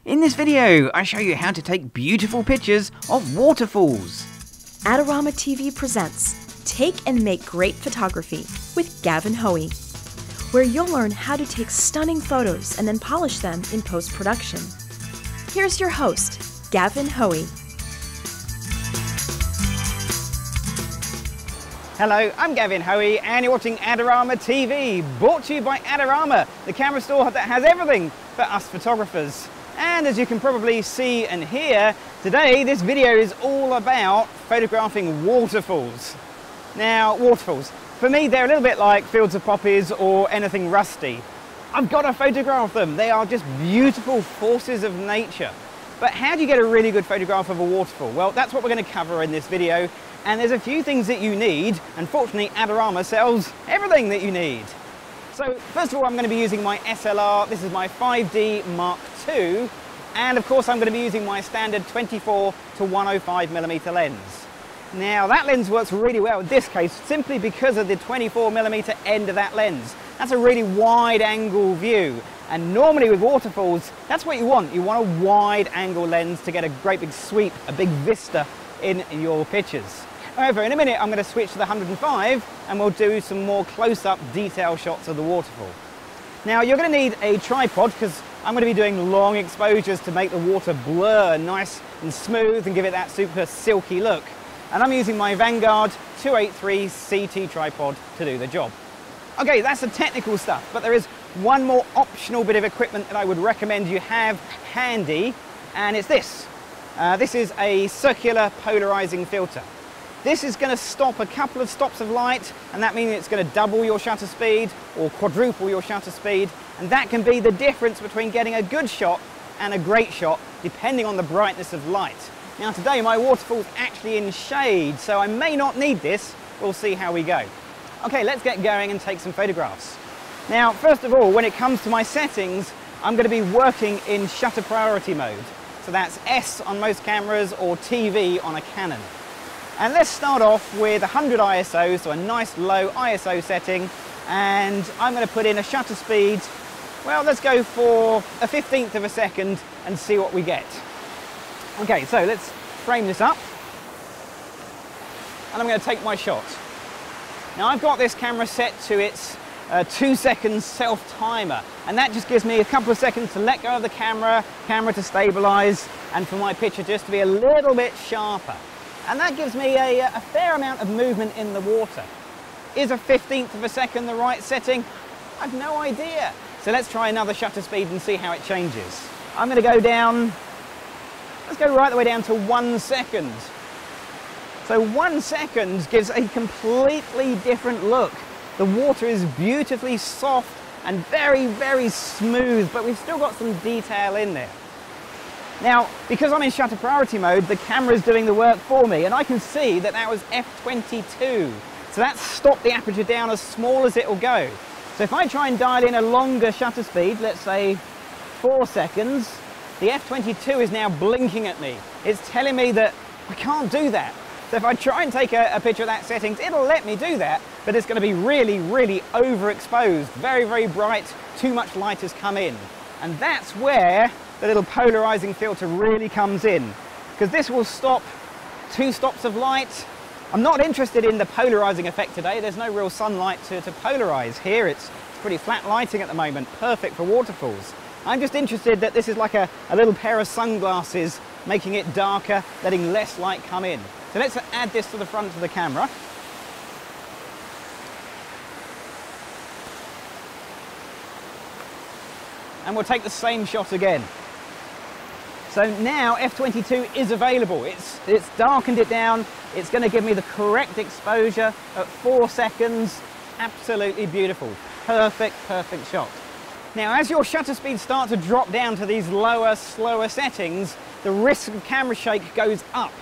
In this video, I show you how to take beautiful pictures of waterfalls. Adorama TV presents Take and Make Great Photography with Gavin Hoey, where you'll learn how to take stunning photos and then polish them in post-production. Here's your host, Gavin Hoey. Hello, I'm Gavin Hoey and you're watching Adorama TV, brought to you by Adorama, the camera store that has everything for us photographers. And as you can probably see and hear, today this video is all about photographing waterfalls. Now, waterfalls, for me they're a little bit like fields of poppies or anything rusty. I've got to photograph them. They are just beautiful forces of nature. But how do you get a really good photograph of a waterfall? Well, that's what we're going to cover in this video. And there's a few things that you need. Unfortunately, Adorama sells everything that you need. So first of all, I'm going to be using my SLR. This is my 5D Mark II. And of course, I'm going to be using my standard 24 to 105mm lens. Now that lens works really well in this case, simply because of the 24mm end of that lens. That's a really wide angle view. And normally with waterfalls, that's what you want. You want a wide angle lens to get a great big sweep, a big vista in your pictures. However, in a minute I'm going to switch to the 105 and we'll do some more close-up detail shots of the waterfall. Now you're going to need a tripod because I'm going to be doing long exposures to make the water blur nice and smooth and give it that super silky look. And I'm using my Vanguard 283 CT tripod to do the job. Okay, that's the technical stuff, but there is one more optional bit of equipment that I would recommend you have handy, and it's this. This is a circular polarizing filter. This is going to stop a couple of stops of light, and that means it's going to double your shutter speed or quadruple your shutter speed, and that can be the difference between getting a good shot and a great shot depending on the brightness of light. Now today my waterfall's actually in shade, so I may not need this. We'll see how we go. Okay, let's get going and take some photographs. Now first of all, when it comes to my settings, I'm going to be working in shutter priority mode. So that's S on most cameras or TV on a Canon. And let's start off with 100 ISO, so a nice low ISO setting, and I'm going to put in a shutter speed, well, let's go for a 15th of a second and see what we get. Okay, so let's frame this up, and I'm going to take my shot. Now I've got this camera set to its 2 seconds self-timer, and that just gives me a couple of seconds to let go of the camera to stabilize, and for my picture just to be a little bit sharper. And that gives me a fair amount of movement in the water. Is a 15th of a second the right setting? I've no idea. So let's try another shutter speed and see how it changes. I'm going to go down, let's go right the way down to 1 second. So 1 second gives a completely different look. The water is beautifully soft and very, very smooth, but we've still got some detail in there. Now, because I'm in shutter priority mode, the camera is doing the work for me, and I can see that that was f22. So that's stopped the aperture down as small as it will go. So if I try and dial in a longer shutter speed, let's say 4 seconds, the f22 is now blinking at me. It's telling me that I can't do that. So if I try and take a picture of that settings, it'll let me do that, but it's going to be really, really overexposed, very, very bright, too much light has come in. And that's where the little polarizing filter really comes in, because this will stop 2 stops of light. I'm not interested in the polarizing effect today. There's no real sunlight to polarize here. It's pretty flat lighting at the moment, perfect for waterfalls. I'm just interested that this is like a little pair of sunglasses, making it darker, letting less light come in. So let's add this to the front of the camera. And we'll take the same shot again. So now f22 is available. It's darkened it down. It's going to give me the correct exposure at 4 seconds. Absolutely beautiful. Perfect, perfect shot. Now as your shutter speeds start to drop down to these lower, slower settings, the risk of camera shake goes up.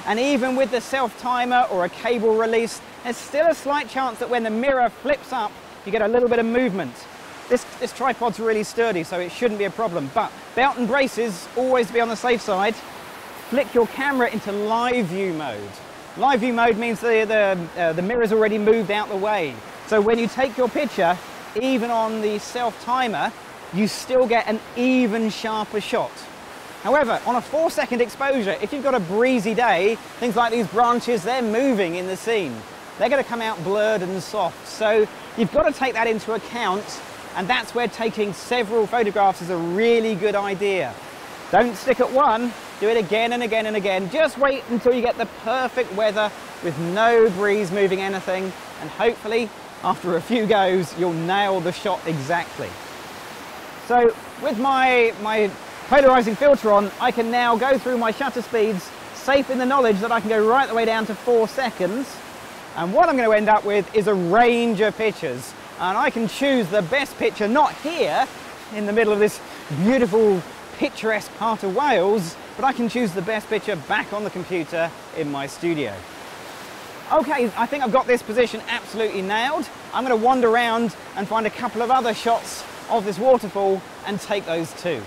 And even with the self-timer or a cable release, there's still a slight chance that when the mirror flips up, you get a little bit of movement. This tripod's really sturdy, so it shouldn't be a problem, but belt and braces, always to be on the safe side. Flick your camera into live view mode. Live view mode means the mirror's already moved out the way. So when you take your picture, even on the self-timer, you still get an even sharper shot. However, on a 4-second exposure, if you've got a breezy day, things like these branches, they're moving in the scene. They're going to come out blurred and soft. So you've got to take that into account, and that's where taking several photographs is a really good idea. Don't stick at one, do it again and again and again. Just wait until you get the perfect weather with no breeze moving anything, and hopefully after a few goes you'll nail the shot exactly. So with my polarizing filter on, I can now go through my shutter speeds safe in the knowledge that I can go right the way down to 4 seconds, and what I'm going to end up with is a range of pictures, and I can choose the best picture not here in the middle of this beautiful picturesque part of Wales, but I can choose the best picture back on the computer in my studio. Okay, I think I've got this position absolutely nailed. I'm going to wander around and find a couple of other shots of this waterfall and take those too.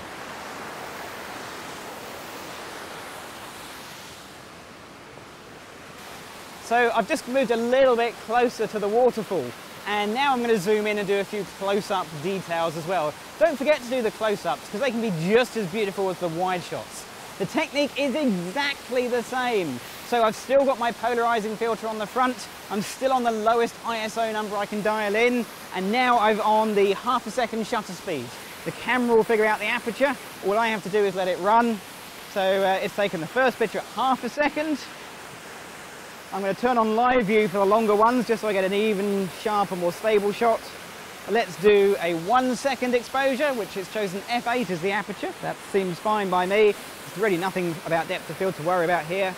So I've just moved a little bit closer to the waterfall, and now I'm going to zoom in and do a few close-up details as well. Don't forget to do the close-ups because they can be just as beautiful as the wide shots. The technique is exactly the same. So I've still got my polarizing filter on the front, I'm still on the lowest ISO number I can dial in, and now I'm on the ½ second shutter speed. The camera will figure out the aperture, all I have to do is let it run. So it's taken the first picture at ½ second. I'm going to turn on live view for the longer ones just so I get an even, sharper, more stable shot. Let's do a 1 second exposure, which is chosen f8 as the aperture. That seems fine by me. There's really nothing about depth of field to worry about here.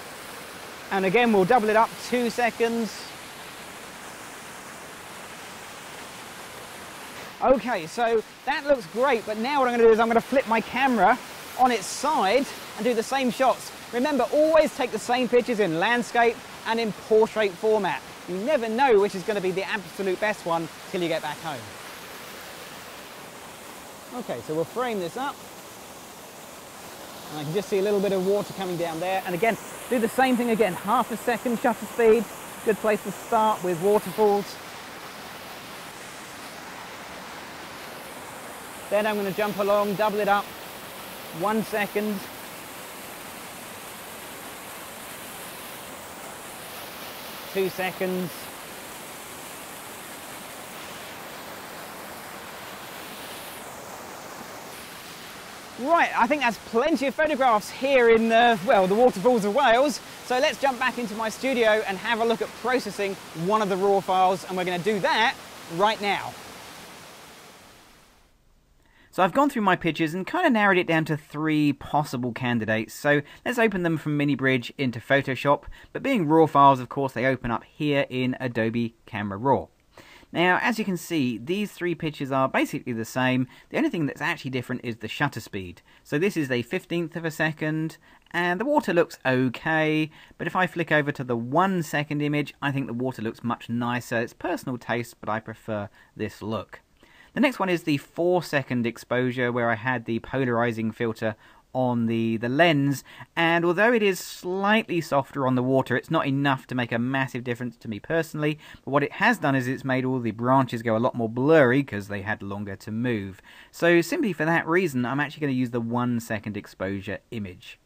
And again, we'll double it up 2 seconds. Okay, so that looks great, but now what I'm going to do is I'm going to flip my camera on its side and do the same shots. Remember, always take the same pictures in landscape and in portrait format. You never know which is going to be the absolute best one till you get back home. Okay, so we'll frame this up. And I can just see a little bit of water coming down there. And again, do the same thing again, ½ second shutter speed. Good place to start with waterfalls. Then I'm going to jump along, double it up, 1 second. Two seconds. Right, I think that's plenty of photographs here in, well, the waterfalls of Wales. So let's jump back into my studio and have a look at processing one of the RAW files, and we're going to do that right now. So I've gone through my pictures and kind of narrowed it down to 3 possible candidates. So let's open them from MiniBridge into Photoshop. But being RAW files, of course, they open up here in Adobe Camera RAW. Now, as you can see, these 3 pictures are basically the same. The only thing that's actually different is the shutter speed. So this is a 1/15 of a second, and the water looks okay. But if I flick over to the 1 second image, I think the water looks much nicer. It's personal taste, but I prefer this look. The next one is the 4 second exposure, where I had the polarizing filter on the lens, and although it is slightly softer on the water, it's not enough to make a massive difference to me personally. But what it has done is it's made all the branches go a lot more blurry because they had longer to move. So simply for that reason, I'm actually going to use the 1 second exposure image.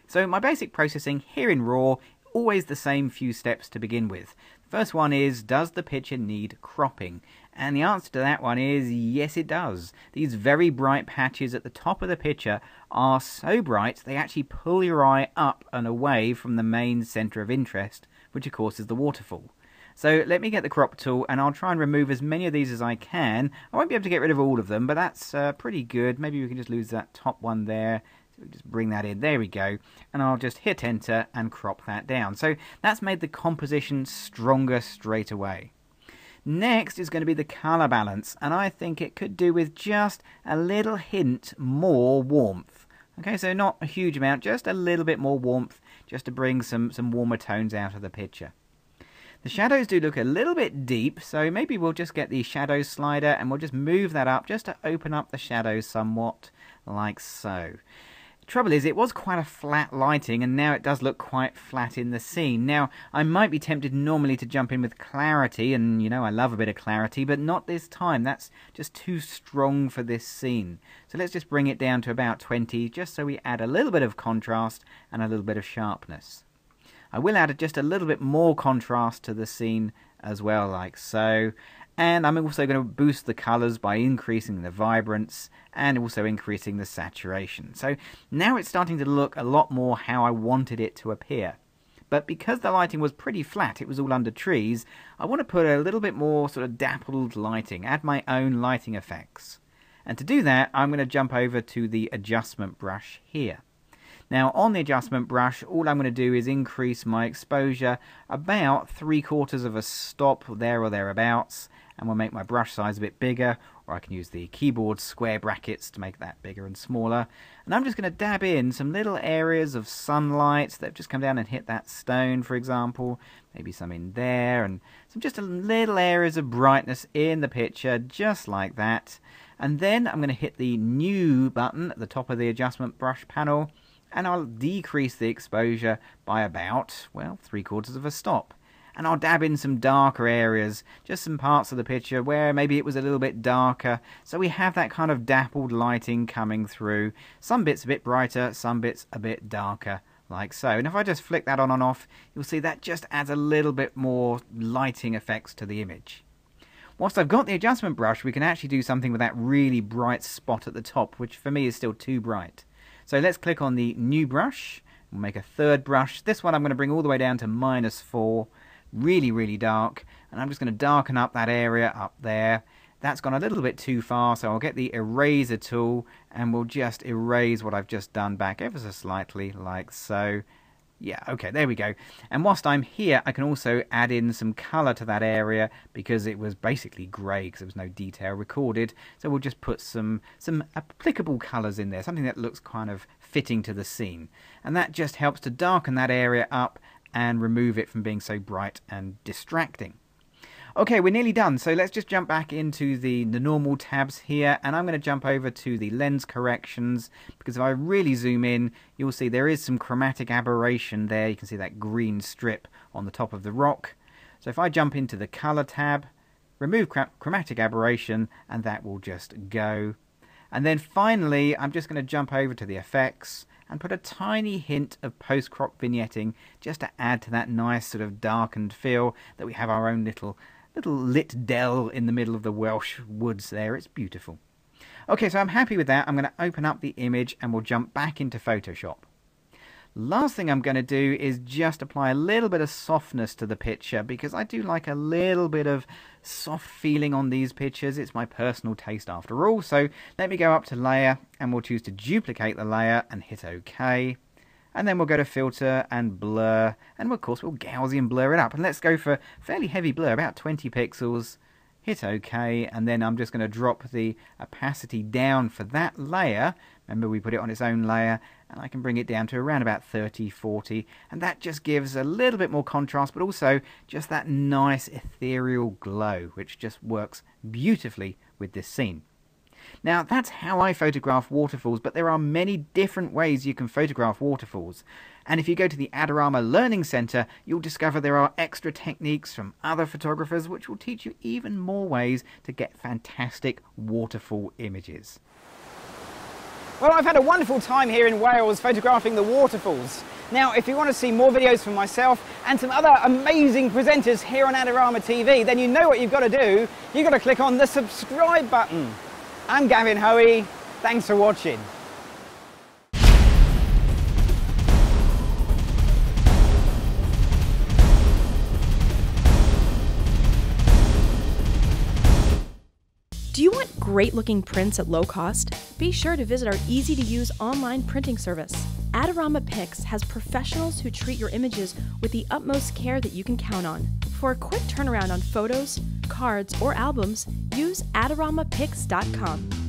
So my basic processing here in RAW, always the same few steps to begin with. The first one is, does the picture need cropping? And the answer to that one is yes, it does. These very bright patches at the top of the picture are so bright they actually pull your eye up and away from the main center of interest, which of course is the waterfall. So let me get the crop tool and I'll try and remove as many of these as I can. I won't be able to get rid of all of them, but that's pretty good. Maybe we can just lose that top one there. So just bring that in, there we go, and I'll just hit enter and crop that down. So that's made the composition stronger straight away. Next is going to be the colour balance, and I think it could do with just a little hint more warmth. Okay, so not a huge amount, just a little bit more warmth, just to bring some warmer tones out of the picture. The shadows do look a little bit deep, so maybe we'll just get the shadow slider and we'll just move that up just to open up the shadows somewhat, like so. The trouble is, it was quite a flat lighting, and now it does look quite flat in the scene. Now, I might be tempted normally to jump in with clarity, and you know I love a bit of clarity, but not this time. That's just too strong for this scene. So let's just bring it down to about 20, just so we add a little bit of contrast and a little bit of sharpness. I will add just a little bit more contrast to the scene as well, like so. And I'm also going to boost the colours by increasing the vibrance and also increasing the saturation. So now it's starting to look a lot more how I wanted it to appear. But because the lighting was pretty flat, it was all under trees, I want to put a little bit more sort of dappled lighting, add my own lighting effects. And to do that, I'm going to jump over to the adjustment brush here. Now on the adjustment brush, all I'm going to do is increase my exposure about 3/4 of a stop there or thereabouts, and we'll make my brush size a bit bigger, or I can use the keyboard square brackets to make that bigger and smaller. And I'm just going to dab in some little areas of sunlight that have just come down and hit that stone, for example, maybe some in there, and some just little areas of brightness in the picture, just like that. And then I'm going to hit the new button at the top of the adjustment brush panel, and I'll decrease the exposure by about, well, 3/4 of a stop. And I'll dab in some darker areas, just some parts of the picture where maybe it was a little bit darker, so we have that kind of dappled lighting coming through. Some bits a bit brighter, some bits a bit darker, like so. And if I just flick that on and off, you'll see that just adds a little bit more lighting effects to the image. Whilst I've got the adjustment brush, we can actually do something with that really bright spot at the top, which for me is still too bright. So let's click on the new brush. We'll make a third brush. This one I'm going to bring all the way down to -4. Really, really dark. And I'm just going to darken up that area up there. That's gone a little bit too far, so I'll get the eraser tool and we'll just erase what I've just done back ever so slightly, like so. Yeah, okay, there we go. And whilst I'm here, I can also add in some colour to that area because it was basically grey because there was no detail recorded. So we'll just put some applicable colours in there, something that looks kind of fitting to the scene. And that just helps to darken that area up and remove it from being so bright and distracting. Okay, we're nearly done, so let's just jump back into the normal tabs here, and I'm going to jump over to the lens corrections, because if I really zoom in, you'll see there is some chromatic aberration there. You can see that green strip on the top of the rock. So if I jump into the color tab, remove chromatic aberration, and that will just go. And then finally, I'm just going to jump over to the effects and put a tiny hint of post-crop vignetting just to add to that nice sort of darkened feel that we have our own little lit dell in the middle of the Welsh woods there. It's beautiful. Okay, so I'm happy with that. I'm going to open up the image and we'll jump back into Photoshop. Last thing I'm going to do is just apply a little bit of softness to the picture, because I do like a little bit of soft feeling on these pictures. It's my personal taste after all. So let me go up to layer and we'll choose to duplicate the layer and hit OK. And then we'll go to filter and blur, and of course we'll Gaussian blur it up. And let's go for fairly heavy blur, about 20 pixels. Hit OK, and then I'm just going to drop the opacity down for that layer. Remember, we put it on its own layer, and I can bring it down to around about 30, 40, and that just gives a little bit more contrast, but also just that nice ethereal glow, which just works beautifully with this scene. Now, that's how I photograph waterfalls, but there are many different ways you can photograph waterfalls. And if you go to the Adorama Learning Center, you'll discover there are extra techniques from other photographers which will teach you even more ways to get fantastic waterfall images. Well, I've had a wonderful time here in Wales photographing the waterfalls. Now, if you want to see more videos from myself and some other amazing presenters here on Adorama TV, then you know what you've got to do. You've got to click on the subscribe button. I'm Gavin Hoey. Thanks for watching. Do you want great-looking prints at low cost? Be sure to visit our easy-to-use online printing service. Adorama Pix has professionals who treat your images with the utmost care that you can count on. For a quick turnaround on photos, cards, or albums, use AdoramaPix.com.